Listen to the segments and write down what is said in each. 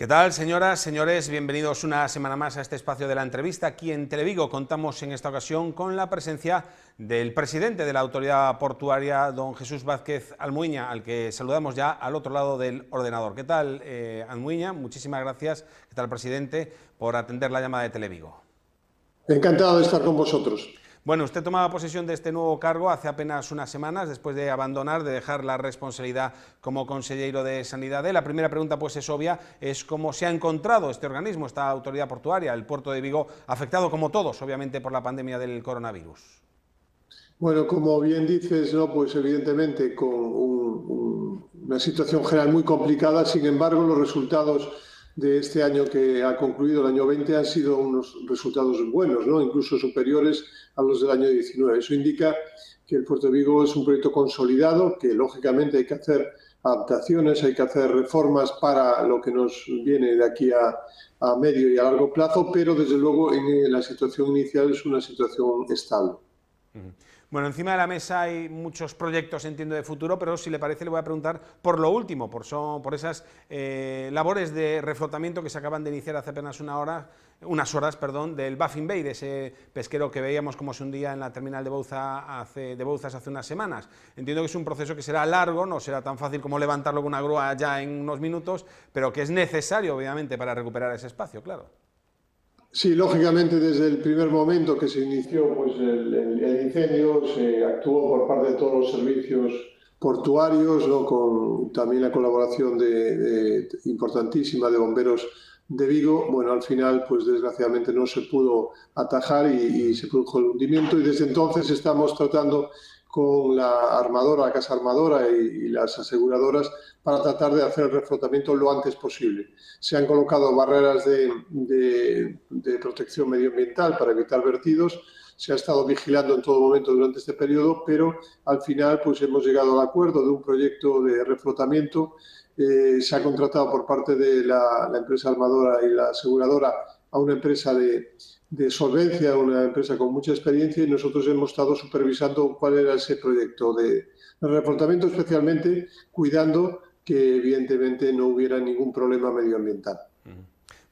¿Qué tal, señoras, señores? Bienvenidos una semana más a este espacio de la entrevista. Aquí en Televigo contamos en esta ocasión con la presencia del presidente de la Autoridad Portuaria, don Jesús Vázquez Almuiña, al que saludamos ya al otro lado del ordenador. ¿Qué tal, Almuiña? Muchísimas gracias. ¿Qué tal, presidente, por atender la llamada de Televigo? Encantado de estar con vosotros. Bueno, usted tomaba posesión de este nuevo cargo hace apenas unas semanas, después de dejar la responsabilidad como consejero de Sanidad. La primera pregunta, pues es obvia, es cómo se ha encontrado este organismo, esta autoridad portuaria, el puerto de Vigo, afectado como todos, obviamente, por la pandemia del coronavirus. Bueno, como bien dices, ¿no? Pues evidentemente con una situación general muy complicada. Sin embargo, los resultados de este año que ha concluido, el año 20, han sido unos resultados buenos, ¿no? Incluso superiores a los del año 19. Eso indica que el Puerto de Vigo es un proyecto consolidado, que lógicamente hay que hacer adaptaciones, hay que hacer reformas para lo que nos viene de aquí a medio y a largo plazo, pero desde luego en la situación inicial es una situación estable. Bueno, encima de la mesa hay muchos proyectos, entiendo, de futuro, pero si le parece le voy a preguntar por lo último, por esas labores de reflotamiento que se acaban de iniciar hace apenas unas horas, del Baffin Bay, de ese pesquero que veíamos como se hundía en la terminal de Bouzas hace unas semanas. Entiendo que es un proceso que será largo, no será tan fácil como levantarlo con una grúa ya en unos minutos, pero que es necesario, obviamente, para recuperar ese espacio, claro. Sí, lógicamente desde el primer momento que se inició pues, el incendio se actuó por parte de todos los servicios portuarios, ¿no? Con también la colaboración importantísima de bomberos de Vigo. Bueno, al final pues desgraciadamente no se pudo atajar y se produjo el hundimiento, y desde entonces estamos tratando con la armadora, la casa armadora y las aseguradoras para tratar de hacer el reflotamiento lo antes posible. Se han colocado barreras de protección medioambiental para evitar vertidos. Se ha estado vigilando en todo momento durante este periodo, pero al final pues hemos llegado al acuerdo de un proyecto de reflotamiento. Se ha contratado por parte de la empresa armadora y la aseguradora a una empresa de solvencia, una empresa con mucha experiencia, y nosotros hemos estado supervisando cuál era ese proyecto de reflotamiento, especialmente cuidando que evidentemente no hubiera ningún problema medioambiental.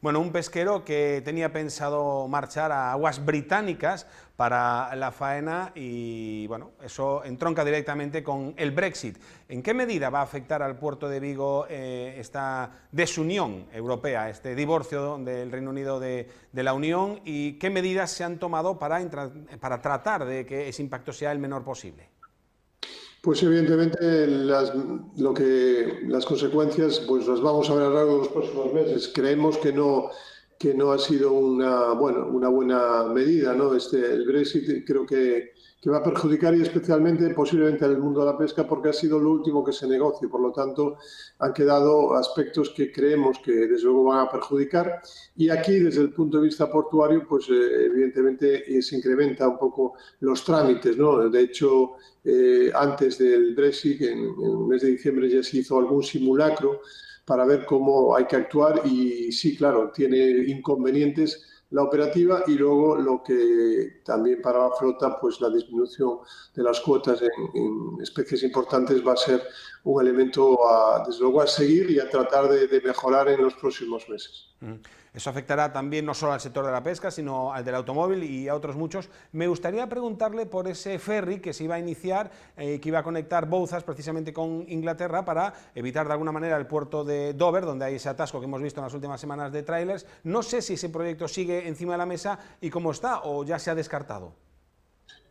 Bueno, un pesquero que tenía pensado marchar a aguas británicas para la faena y, bueno, eso entronca directamente con el Brexit. ¿En qué medida va a afectar al puerto de Vigo esta desunión europea, este divorcio del Reino Unido de la Unión, y qué medidas se han tomado para tratar de que ese impacto sea el menor posible? Pues evidentemente las consecuencias pues las vamos a ver a lo largo de los próximos meses. Creemos que no ha sido una buena medida, ¿no? El Brexit creo que va a perjudicar, y especialmente posiblemente al mundo de la pesca, porque ha sido lo último que se negocie. Por lo tanto, han quedado aspectos que creemos que desde luego van a perjudicar. Y aquí, desde el punto de vista portuario, pues evidentemente se incrementa un poco los trámites, ¿no? De hecho, antes del Brexit, en el mes de diciembre, ya se hizo algún simulacro para ver cómo hay que actuar, y sí, claro, tiene inconvenientes la operativa, y luego lo que también para la flota, pues la disminución de las cuotas en especies importantes va a ser un elemento desde luego a seguir y a tratar de mejorar en los próximos meses. Eso afectará también no solo al sector de la pesca, sino al del automóvil y a otros muchos. Me gustaría preguntarle por ese ferry que se iba a iniciar, que iba a conectar Bouzas precisamente con Inglaterra para evitar de alguna manera el puerto de Dover, donde hay ese atasco que hemos visto en las últimas semanas de tráilers. No sé si ese proyecto sigue encima de la mesa y cómo está, o ya se ha descartado.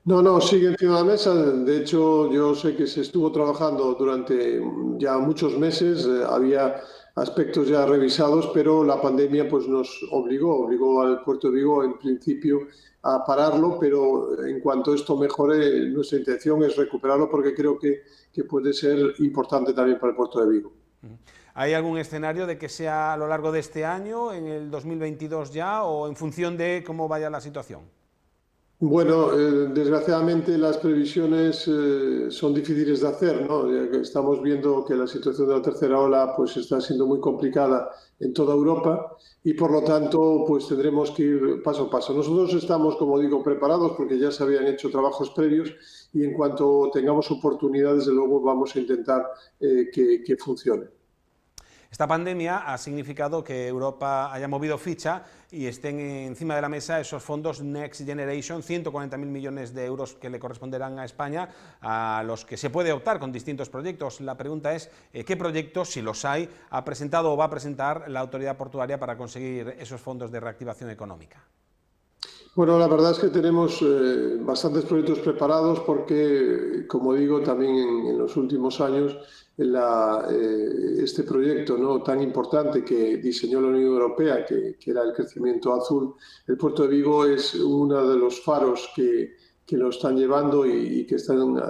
No, sigue encima de la mesa. De hecho, yo sé que se estuvo trabajando durante ya muchos meses. Había aspectos ya revisados, pero la pandemia pues nos obligó al Puerto de Vigo en principio a pararlo, pero en cuanto esto mejore, nuestra intención es recuperarlo, porque creo que puede ser importante también para el Puerto de Vigo. ¿Hay algún escenario de que sea a lo largo de este año, en el 2022 ya, o en función de cómo vaya la situación? Bueno, desgraciadamente las previsiones son difíciles de hacer, ¿no? Ya que estamos viendo que la situación de la tercera ola pues está siendo muy complicada en toda Europa, y por lo tanto pues tendremos que ir paso a paso. Nosotros estamos, como digo, preparados porque ya se habían hecho trabajos previos, y en cuanto tengamos oportunidades, desde luego vamos a intentar que funcione. Esta pandemia ha significado que Europa haya movido ficha y estén encima de la mesa esos fondos Next Generation, 140.000 millones de euros que le corresponderán a España, a los que se puede optar con distintos proyectos. La pregunta es, ¿qué proyectos, si los hay, ha presentado o va a presentar la autoridad portuaria para conseguir esos fondos de reactivación económica? Bueno, la verdad es que tenemos bastantes proyectos preparados porque, como digo, también en los últimos años este proyecto, ¿no?, tan importante que diseñó la Unión Europea, que era el crecimiento azul, el puerto de Vigo es uno de los faros que lo están llevando y que están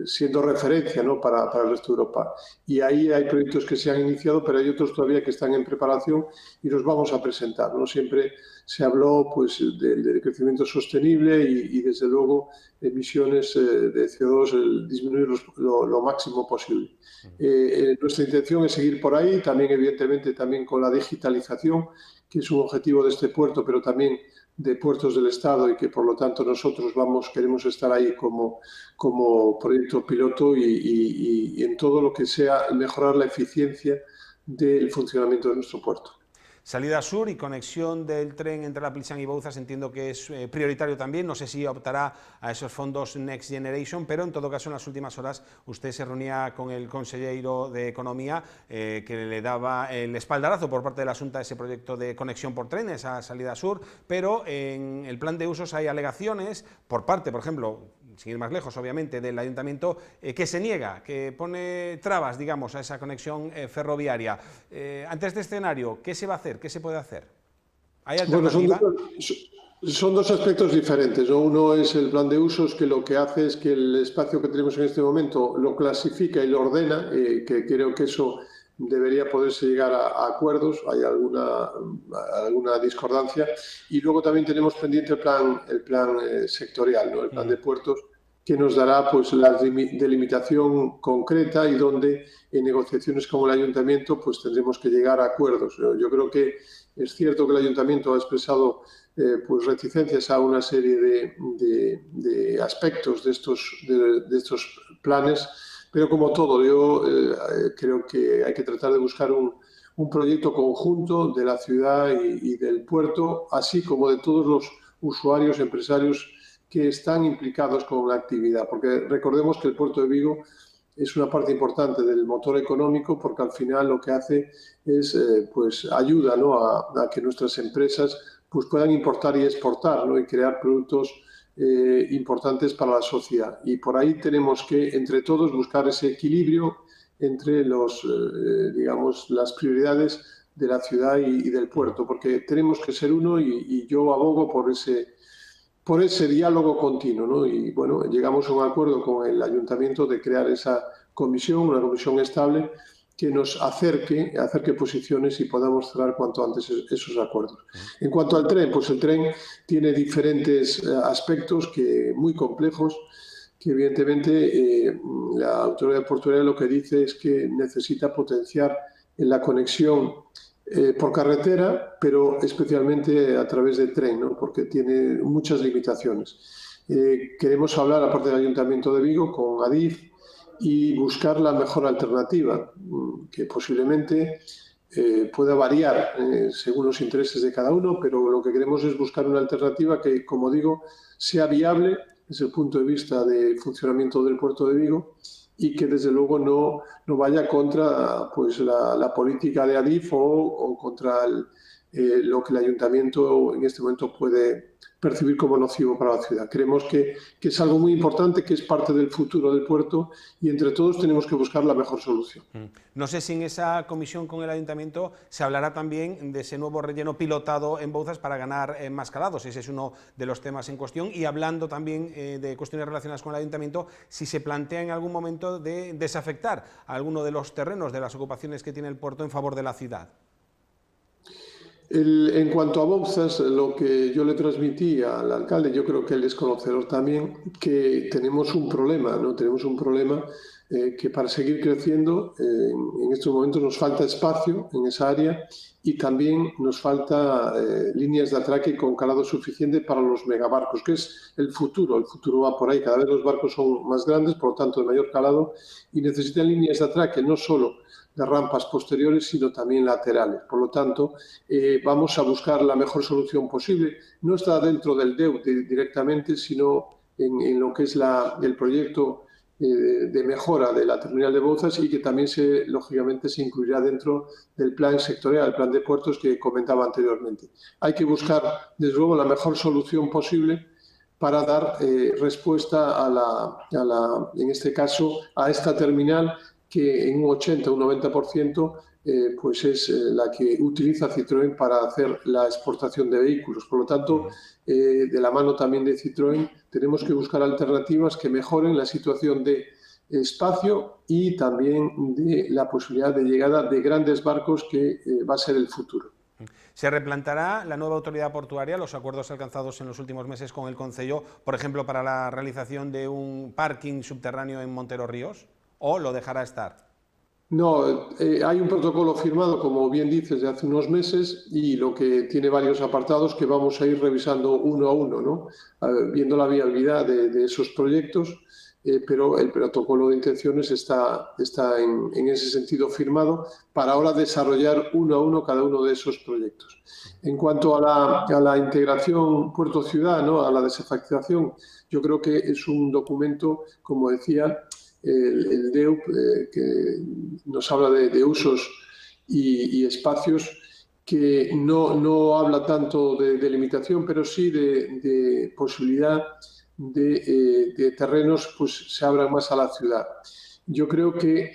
siendo referencia, ¿no?, para el resto de Europa. Y ahí hay proyectos que se han iniciado, pero hay otros todavía que están en preparación y los vamos a presentar, ¿no? Siempre se habló, pues, del crecimiento sostenible y desde luego emisiones de CO2, disminuir lo máximo posible. Nuestra intención es seguir por ahí, también evidentemente también con la digitalización, que es un objetivo de este puerto, pero también de puertos del Estado, y que por lo tanto nosotros queremos estar ahí como proyecto piloto y en todo lo que sea mejorar la eficiencia del funcionamiento de nuestro puerto. Salida sur y conexión del tren entre La Pilsan y Bouzas entiendo que es prioritario también. No sé si optará a esos fondos Next Generation, pero en todo caso en las últimas horas usted se reunía con el consejero de Economía que le daba el espaldarazo por parte de la Xunta a ese proyecto de conexión por trenes a Salida sur, pero en el plan de usos hay alegaciones por parte, por ejemplo, sin ir más lejos, obviamente, del Ayuntamiento, que se niega, que pone trabas, digamos, a esa conexión ferroviaria. Ante este escenario, ¿qué se va a hacer? ¿Qué se puede hacer? ¿Hay alternativa? Bueno, son dos aspectos diferentes, ¿no? Uno es el plan de usos, que lo que hace es que el espacio que tenemos en este momento lo clasifica y lo ordena, que creo que eso debería poderse llegar a acuerdos, hay alguna discordancia, y luego también tenemos pendiente el plan sectorial, ¿no?, el plan de puertos, que nos dará, pues, la delimitación concreta y donde en negociaciones con el Ayuntamiento pues tendremos que llegar a acuerdos. Yo creo que es cierto que el Ayuntamiento ha expresado pues reticencias a una serie de aspectos de estos planes, pero como todo, yo creo que hay que tratar de buscar un proyecto conjunto de la ciudad y del puerto, así como de todos los usuarios, empresarios que están implicados con la actividad, porque recordemos que el puerto de Vigo es una parte importante del motor económico, porque al final lo que hace es pues ayuda, ¿no?, a que nuestras empresas pues puedan importar y exportar, ¿no?, y crear productos importantes para la sociedad. Y por ahí tenemos que, entre todos, buscar ese equilibrio entre digamos, las prioridades de la ciudad y del puerto, porque tenemos que ser uno y yo abogo por ese diálogo continuo, ¿no? Y bueno, llegamos a un acuerdo con el Ayuntamiento de crear esa comisión, una comisión estable, que nos acerque posiciones y podamos cerrar cuanto antes esos acuerdos. En cuanto al tren, pues el tren tiene diferentes aspectos muy complejos, que evidentemente la autoridad portuaria lo que dice es que necesita potenciar la conexión por carretera, pero especialmente a través de tren, ¿no?, porque tiene muchas limitaciones. Queremos hablar, aparte del Ayuntamiento de Vigo, con Adif y buscar la mejor alternativa, que posiblemente pueda variar según los intereses de cada uno, pero lo que queremos es buscar una alternativa que, como digo, sea viable desde el punto de vista de funcionamiento del puerto de Vigo y que desde luego no vaya contra, pues, la política de Adif o contra lo que el Ayuntamiento en este momento puede percibir como nocivo para la ciudad. Creemos que es algo muy importante, que es parte del futuro del puerto y entre todos tenemos que buscar la mejor solución. No sé si en esa comisión con el Ayuntamiento se hablará también de ese nuevo relleno pilotado en Bouzas para ganar más calados. Ese es uno de los temas en cuestión. Y hablando también de cuestiones relacionadas con el Ayuntamiento, si se plantea en algún momento de desafectar a alguno de los terrenos de las ocupaciones que tiene el puerto en favor de la ciudad. En cuanto a Bouzas, lo que yo le transmití al alcalde, yo creo que él es conocedor también, que tenemos un problema, ¿no? Tenemos un problema que para seguir creciendo en estos momentos nos falta espacio en esa área y también nos falta líneas de atraque con calado suficiente para los megabarcos, que es el futuro. El futuro va por ahí, cada vez los barcos son más grandes, por lo tanto de mayor calado, y necesitan líneas de atraque no solo de rampas posteriores, sino también laterales. Por lo tanto, vamos a buscar la mejor solución posible. No está dentro del DEU directamente, sino en lo que es el proyecto de mejora de la terminal de Bouzas, y que también lógicamente se incluirá dentro del plan sectorial, el plan de puertos que comentaba anteriormente. Hay que buscar, desde luego, la mejor solución posible para dar respuesta en este caso, a esta terminal que en un 80 o un 90% pues es la que utiliza Citroën para hacer la exportación de vehículos. Por lo tanto, de la mano también de Citroën, tenemos que buscar alternativas que mejoren la situación de espacio y también de la posibilidad de llegada de grandes barcos, que va a ser el futuro. ¿Se replantará la nueva autoridad portuaria los acuerdos alcanzados en los últimos meses con el Concello, por ejemplo, para la realización de un parking subterráneo en Montero Ríos, o lo dejará estar? No, hay un protocolo firmado, como bien dices, de hace unos meses, y lo que tiene varios apartados que vamos a ir revisando uno a uno, ¿no? Viendo la viabilidad de esos proyectos, pero el protocolo de intenciones está en ese sentido firmado para ahora desarrollar uno a uno cada uno de esos proyectos. En cuanto a la integración puerto-ciudad, ¿no? A la desafectación, yo creo que es un documento, como decía, el DEUP, que nos habla de usos y espacios, que no habla tanto de delimitación, pero sí de posibilidad de terrenos pues se abran más a la ciudad. Yo creo que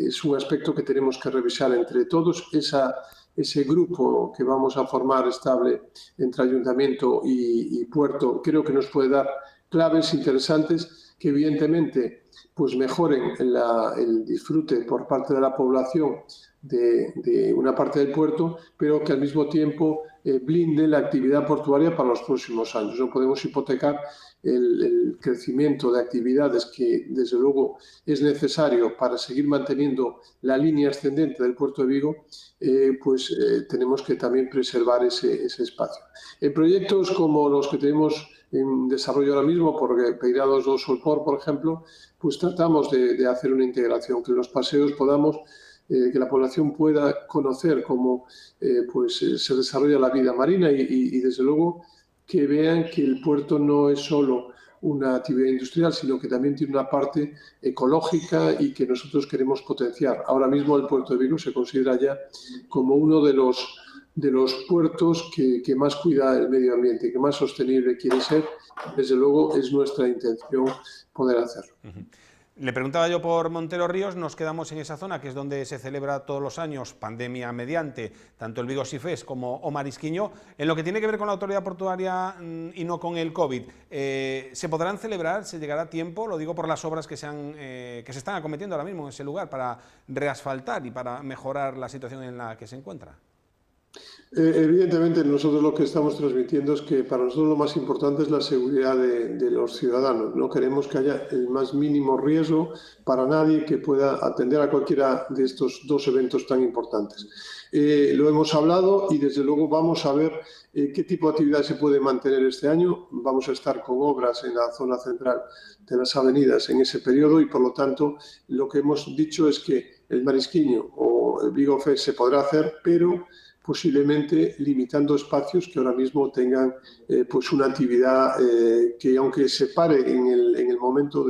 es un aspecto que tenemos que revisar entre todos. Ese grupo que vamos a formar estable entre ayuntamiento y puerto, creo que nos puede dar claves interesantes que evidentemente pues mejoren el disfrute por parte de la población de una parte del puerto, pero que al mismo tiempo blinde la actividad portuaria para los próximos años. No podemos hipotecar el crecimiento de actividades que desde luego es necesario para seguir manteniendo la línea ascendente del puerto de Vigo, tenemos que también preservar ese espacio. En proyectos como los que tenemos en desarrollo ahora mismo, porque Peirados do Solpor, por ejemplo, pues tratamos de hacer una integración, que en los paseos podamos, que la población pueda conocer cómo se desarrolla la vida marina y desde luego que vean que el puerto no es solo una actividad industrial, sino que también tiene una parte ecológica y que nosotros queremos potenciar. Ahora mismo el puerto de Vigo se considera ya como uno de los puertos que más cuida el medio ambiente, que más sostenible quiere ser. Desde luego es nuestra intención poder hacerlo. Le preguntaba yo por Montero Ríos, nos quedamos en esa zona, que es donde se celebra todos los años, pandemia mediante, tanto el Vigo Sea Fest como o Marisquiño. En lo que tiene que ver con la autoridad portuaria y no con el COVID, ¿se podrán celebrar? ¿Se llegará a tiempo? Lo digo por las obras que se están acometiendo ahora mismo en ese lugar para reasfaltar y para mejorar la situación en la que se encuentra. Evidentemente, nosotros lo que estamos transmitiendo es que para nosotros lo más importante es la seguridad de los ciudadanos. No queremos que haya el más mínimo riesgo para nadie que pueda atender a cualquiera de estos dos eventos tan importantes. Lo hemos hablado y desde luego vamos a ver qué tipo de actividad se puede mantener este año. Vamos a estar con obras en la zona central de las avenidas en ese periodo y por lo tanto lo que hemos dicho es que el Marisquiño o el Vigo Fest se podrá hacer, pero posiblemente limitando espacios que ahora mismo tengan una actividad que, aunque se pare en el momento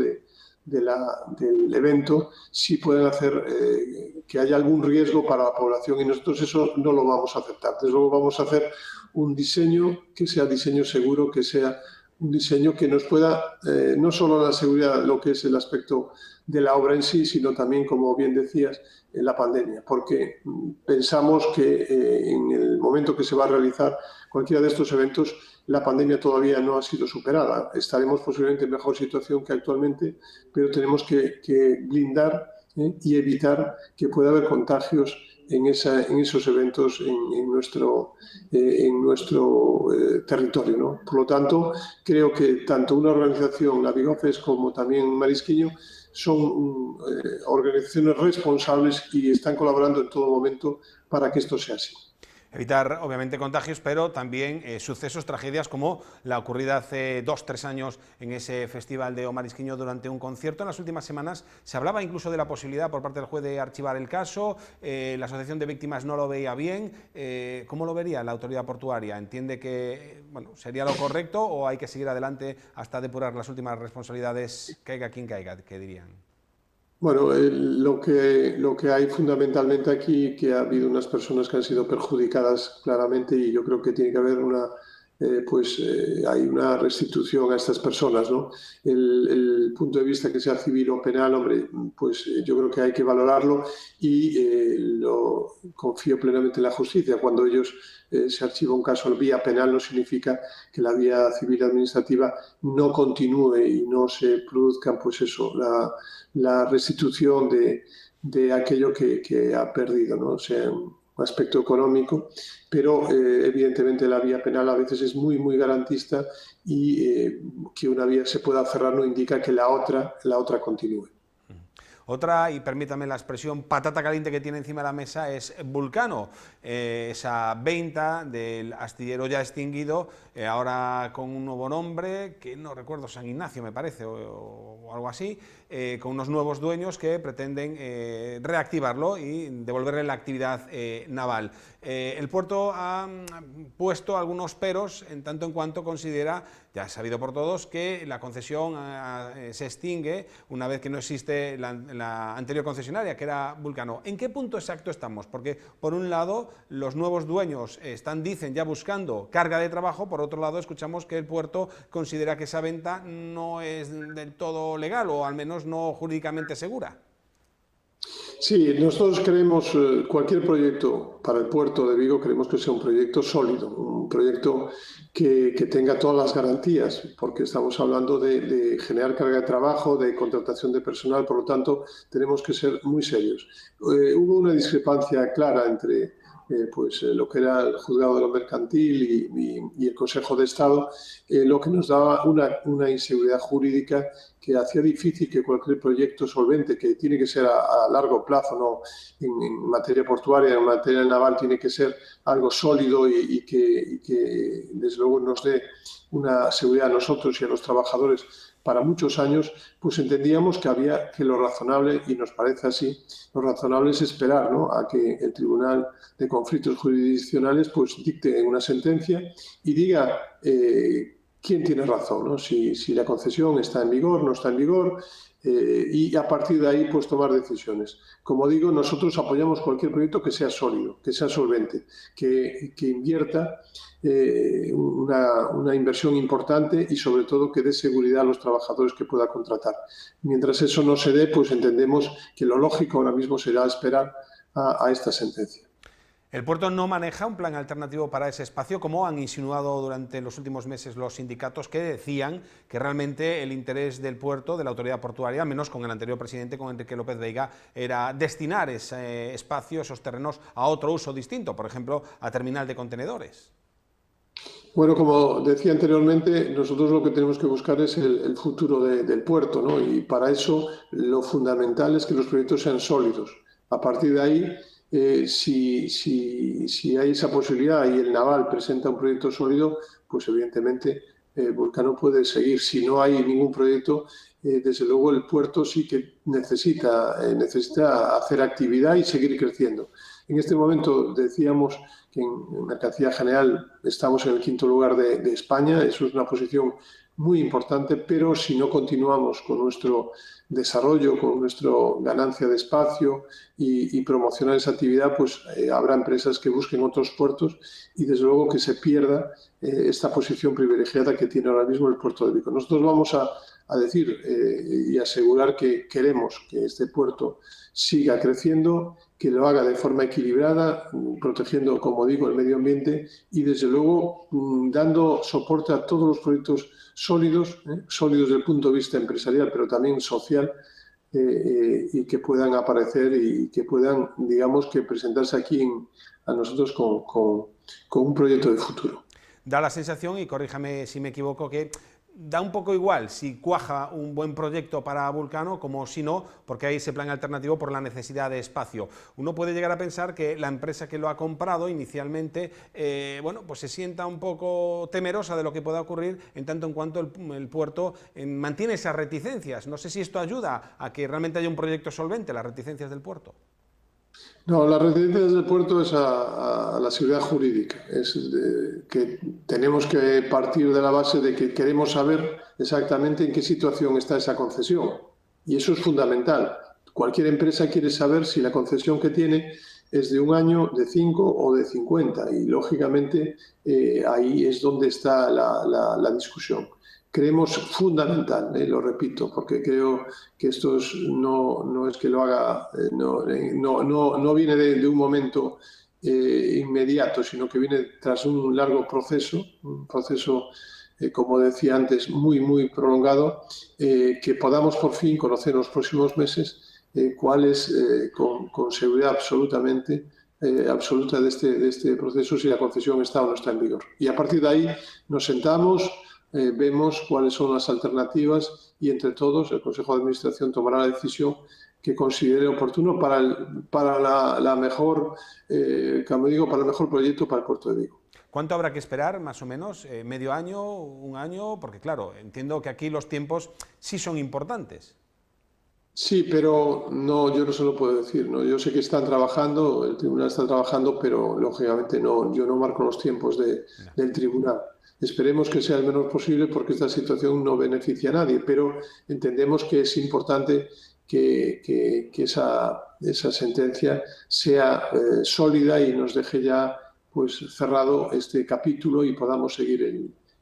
del evento, sí pueden hacer que haya algún riesgo para la población, y nosotros eso no lo vamos a aceptar. Desde luego vamos a hacer un diseño que sea diseño seguro, que sea un diseño que nos pueda, no solo la seguridad, lo que es el aspecto de la obra en sí, sino también, como bien decías, en la pandemia, porque pensamos que en el momento que se va a realizar cualquiera de estos eventos, la pandemia todavía no ha sido superada. Estaremos posiblemente en mejor situación que actualmente, pero tenemos que blindar y evitar que pueda haber contagios en esos eventos en nuestro territorio, ¿no? Por lo tanto, creo que tanto una organización, la Vigo Fest, como también Marisquiño, son organizaciones responsables y están colaborando en todo momento para que esto sea así. Evitar, obviamente, contagios, pero también sucesos, tragedias como la ocurrida hace 2 o 3 años en ese festival de O Marisquiño durante un concierto. En las últimas semanas se hablaba incluso de la posibilidad por parte del juez de archivar el caso, la Asociación de Víctimas no lo veía bien. ¿Cómo lo vería la autoridad portuaria? ¿Entiende que bueno, sería lo correcto o hay que seguir adelante hasta depurar las últimas responsabilidades, caiga quien caiga, que dirían? Bueno, lo que hay fundamentalmente aquí, que ha habido unas personas que han sido perjudicadas claramente y yo creo que tiene que haber hay una restitución a estas personas, ¿no? El punto de vista que sea civil o penal, hombre, yo creo que hay que valorarlo y confío plenamente en la justicia. Cuando se archiva un caso vía penal no significa que la vía civil administrativa no continúe y no se produzca, la restitución de aquello que ha perdido, ¿no? O sea, un aspecto económico, pero evidentemente la vía penal a veces es muy, muy garantista y que una vía se pueda cerrar no indica que la otra continúe. Otra, y permítame la expresión, patata caliente que tiene encima de la mesa es Vulcano, esa venta del astillero ya extinguido, ahora con un nuevo nombre, que no recuerdo, San Ignacio me parece, o algo así, con unos nuevos dueños que pretenden reactivarlo y devolverle la actividad naval. El puerto ha puesto algunos peros en tanto en cuanto considera, ya es sabido por todos, que la concesión se extingue una vez que no existe la anterior concesionaria, que era Vulcano. ¿En qué punto exacto estamos? Porque, por un lado, los nuevos dueños dicen, ya buscando carga de trabajo, por otro lado, escuchamos que el puerto considera que esa venta no es del todo legal, o al menos no jurídicamente segura. Sí, nosotros queremos cualquier proyecto para el puerto de Vigo, queremos que sea un proyecto sólido, un proyecto que tenga todas las garantías, porque estamos hablando de generar carga de trabajo, de contratación de personal, por lo tanto tenemos que ser muy serios. Hubo una discrepancia clara entre lo que era el juzgado de lo mercantil y el Consejo de Estado, lo que nos daba una inseguridad jurídica que hacía difícil que cualquier proyecto solvente, que tiene que ser a largo plazo, ¿no? En materia portuaria, en materia naval, tiene que ser algo sólido y que desde luego nos dé una seguridad a nosotros y a los trabajadores para muchos años, pues entendíamos que lo razonable, y nos parece así, lo razonable es esperar, ¿no?, a que el Tribunal de Conflictos Jurisdiccionales pues dicte una sentencia y diga quién tiene razón, ¿no? Si la concesión está en vigor, no está en vigor, y a partir de ahí pues tomar decisiones. Como digo, nosotros apoyamos cualquier proyecto que sea sólido, que sea solvente, que invierta una inversión importante y sobre todo que dé seguridad a los trabajadores que pueda contratar. Mientras eso no se dé, pues entendemos que lo lógico ahora mismo será esperar a esta sentencia. El puerto no maneja un plan alternativo para ese espacio, como han insinuado durante los últimos meses los sindicatos, que decían que realmente el interés del puerto, de la autoridad portuaria, al menos con el anterior presidente, con Enrique López Veiga, era destinar ese espacio, esos terrenos, a otro uso distinto, por ejemplo, a terminal de contenedores. Bueno, como decía anteriormente, nosotros lo que tenemos que buscar es el futuro del puerto, ¿no? Y para eso lo fundamental es que los proyectos sean sólidos. A partir de ahí, si hay esa posibilidad y el naval presenta un proyecto sólido, pues evidentemente Vulcano puede seguir. Si no hay ningún proyecto, desde luego el puerto sí que necesita hacer actividad y seguir creciendo. En este momento decíamos que en mercancía general estamos en el 5º lugar de España, eso es una posición muy importante, pero si no continuamos con nuestro desarrollo, con nuestra ganancia de espacio y promocionar esa actividad, pues habrá empresas que busquen otros puertos y desde luego que se pierda esta posición privilegiada que tiene ahora mismo el puerto de Vigo. Nosotros vamos a decir y asegurar que queremos que este puerto siga creciendo, que lo haga de forma equilibrada, protegiendo, como digo, el medio ambiente y, desde luego, dando soporte a todos los proyectos sólidos desde el punto de vista empresarial, pero también social, y que puedan aparecer y que puedan, digamos, que presentarse aquí a nosotros con un proyecto de futuro. Da la sensación, y corríjame si me equivoco, que da un poco igual si cuaja un buen proyecto para Vulcano como si no, porque hay ese plan alternativo por la necesidad de espacio. Uno puede llegar a pensar que la empresa que lo ha comprado inicialmente, bueno, pues se sienta un poco temerosa de lo que pueda ocurrir en tanto en cuanto el puerto mantiene esas reticencias. No sé si esto ayuda a que realmente haya un proyecto solvente, las reticencias del puerto. No, la residencia del puerto es a la seguridad jurídica. Que tenemos que partir de la base de que queremos saber exactamente en qué situación está esa concesión. Y eso es fundamental. Cualquier empresa quiere saber si la concesión que tiene es de 1 año, de 5 o de 50. Y lógicamente ahí es donde está la discusión. Creemos fundamental, lo repito, porque creo que esto no es que lo haga, no viene de un momento inmediato, sino que viene tras un largo proceso, como decía antes, muy prolongado, que podamos por fin conocer en los próximos meses cuál es, con seguridad absoluta de este proceso, si la concesión está o no está en vigor. Y a partir de ahí nos sentamos, vemos cuáles son las alternativas y entre todos el Consejo de Administración tomará la decisión que considere oportuno para la mejor, como digo, para el mejor proyecto para el puerto de Vigo. ¿Cuánto habrá que esperar, más o menos? ¿Medio año? ¿Un año? Porque claro, entiendo que aquí los tiempos sí son importantes. Sí, pero no, yo no se lo puedo decir, ¿no? Yo sé que están trabajando, el tribunal está trabajando, pero lógicamente no, yo no marco los tiempos No. del tribunal. Esperemos que sea el menor posible porque esta situación no beneficia a nadie, pero entendemos que es importante que esa sentencia sea sólida y nos deje ya pues cerrado este capítulo y podamos seguir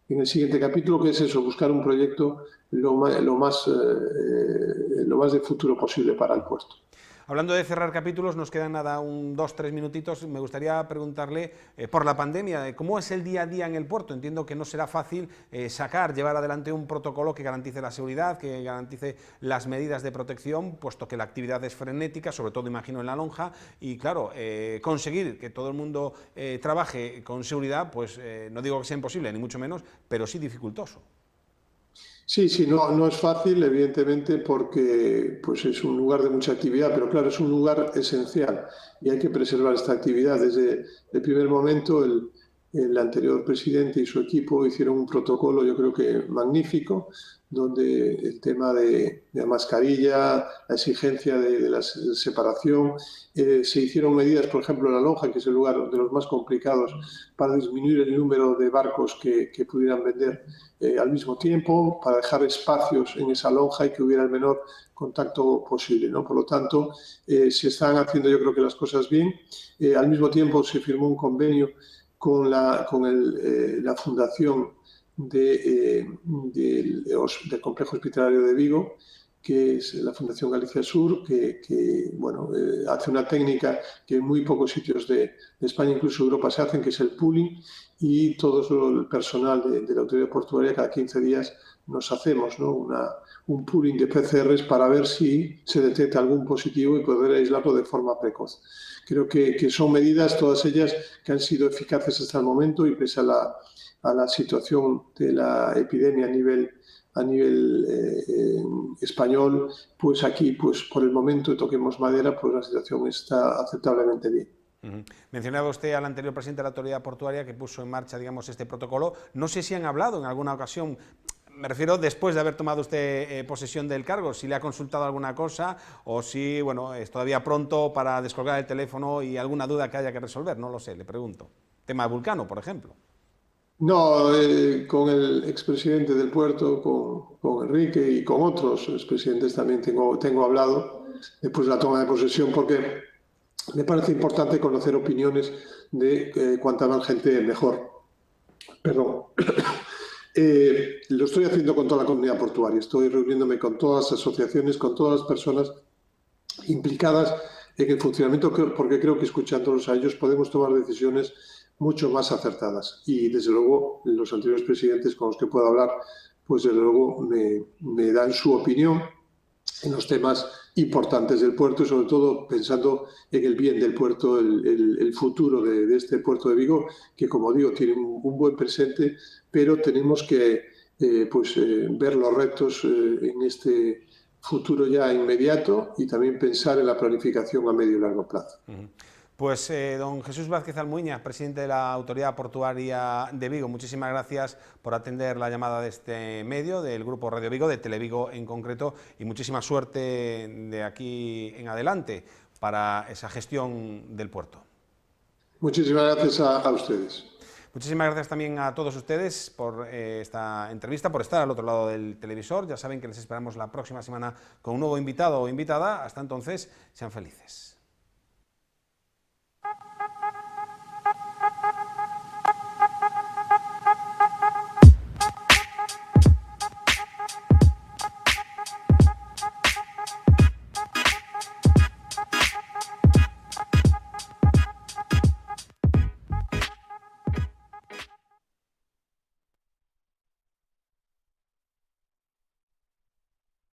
en el siguiente capítulo, que es eso, buscar un proyecto lo más de futuro posible para el puerto. Hablando de cerrar capítulos, nos quedan nada, 2, 3 minutitos. Me gustaría preguntarle por la pandemia, ¿cómo es el día a día en el puerto? Entiendo que no será fácil llevar adelante un protocolo que garantice la seguridad, que garantice las medidas de protección, puesto que la actividad es frenética, sobre todo imagino en la lonja, y claro, conseguir que todo el mundo trabaje con seguridad, pues no digo que sea imposible, ni mucho menos, pero sí dificultoso. Sí, no es fácil, evidentemente, porque pues es un lugar de mucha actividad, pero claro, es un lugar esencial y hay que preservar esta actividad. Desde el primer momento, el anterior presidente y su equipo hicieron un protocolo, yo creo que magnífico, donde el tema de la mascarilla, la exigencia de la separación, se hicieron medidas, por ejemplo, en la lonja, que es el lugar de los más complicados, para disminuir el número de barcos que pudieran vender al mismo tiempo, para dejar espacios en esa lonja y que hubiera el menor contacto posible, ¿no? Por lo tanto, se están haciendo yo creo que las cosas bien. Al mismo tiempo se firmó un convenio con la fundación del Complejo Hospitalario de Vigo, que es la Fundación Galicia Sur, que bueno, hace una técnica que en muy pocos sitios de España, incluso Europa, se hacen, que es el pooling, y todo el personal de la autoridad portuaria cada 15 días nos hacemos, ¿no? un pooling de PCRs para ver si se detecta algún positivo y poder aislarlo de forma precoz. Creo que son medidas, todas ellas, que han sido eficaces hasta el momento y pese a la situación de la epidemia a nivel español, pues aquí, pues por el momento, toquemos madera, pues la situación está aceptablemente bien. Mencionaba usted al anterior presidente de la autoridad portuaria que puso en marcha, digamos, este protocolo. No sé si han hablado en alguna ocasión, me refiero después de haber tomado usted posesión del cargo, si le ha consultado alguna cosa o si, bueno, es todavía pronto para descolgar el teléfono y alguna duda que haya que resolver, no lo sé, le pregunto. Tema de Vulcano, por ejemplo. No, con el expresidente del puerto, con Enrique y con otros expresidentes también tengo hablado después de la toma de posesión, porque me parece importante conocer opiniones de cuanta más gente mejor. Perdón. Lo estoy haciendo con toda la comunidad portuaria, estoy reuniéndome con todas las asociaciones, con todas las personas implicadas en el funcionamiento, porque creo que escuchándolos a ellos podemos tomar decisiones mucho más acertadas. Y desde luego los anteriores presidentes con los que puedo hablar, pues desde luego me dan su opinión en los temas importantes del puerto y sobre todo pensando en el bien del puerto, el futuro de este puerto de Vigo, que como digo tiene un buen presente, pero tenemos que ver los retos en este futuro ya inmediato y también pensar en la planificación a medio y largo plazo. Pues don Jesús Vázquez Almuiña, presidente de la Autoridad Portuaria de Vigo, muchísimas gracias por atender la llamada de este medio, del Grupo Radio Vigo, de Televigo en concreto, y muchísima suerte de aquí en adelante para esa gestión del puerto. Muchísimas gracias a ustedes. Muchísimas gracias también a todos ustedes por esta entrevista, por estar al otro lado del televisor. Ya saben que les esperamos la próxima semana con un nuevo invitado o invitada. Hasta entonces, sean felices.